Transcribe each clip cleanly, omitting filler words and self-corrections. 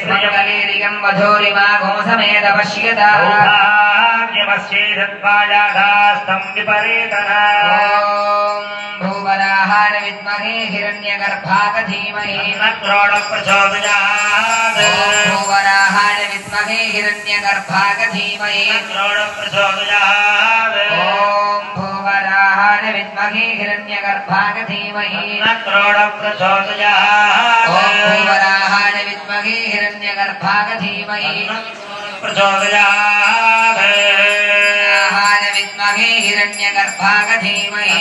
मंगलीरियं वधूरिमागो समेत पश्यता भाग्यमस्येधत्वायाघास्तं विपरीतना ॐ भूवराहार विद्महे हिरण्यगर्भाक धीमहि प्रचोदयात् भूवराहार विद्महे हिरण्यगर्भाक धीमहि प्रचोदयात् ॐ भूवराहार विद्महे हिरण्यगर्भाक धीमहि प्रचोदयात् ॐ भूवराहार विद्महे हिरण्यगर्भाक धीमहि प्रचोदयात् विद्महे हिरण्यगर्भाक धीमहि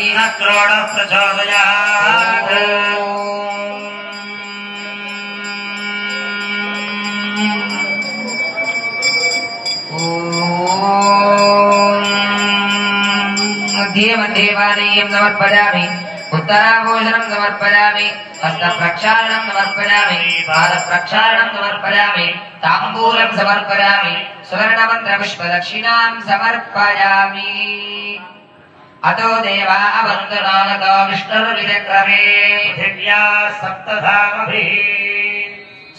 प्रचोदयात् मध्ये मध्ये पानीयं समर्पयामि उत्तराभूषणं समर्पयामि हस्तप्रक्षालनं समर्पयामि पादप्रक्षालनं समर्पयामि ताम्बूलं समर्पयामि सुवर्णमन्त्रपुष्पदक्षिणां समर्पयामि अतो देवा अवन्दनानतो विष्णुर्विचक्रमे पृथिव्या सप्तधामभिः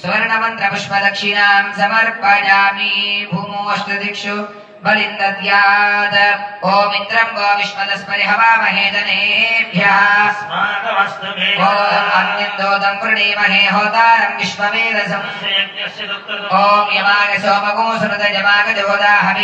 सुवर्णमन्त्रपुष्पदक्षिणां समर्पयामि भूमो अष्टदिक्षु बलिन्दद्यात् ॐ इन्द्रं गो विश्वदस्परि हवामहे जनेभ्यः अस्माकमस्तु मे ॐ अन्यन्दोदं वृणीमहे होतारं विश्ववेदसं यज्ञस्य दुःखदो ॐ यमाय सोमगो सुरत यमागजोदाहवि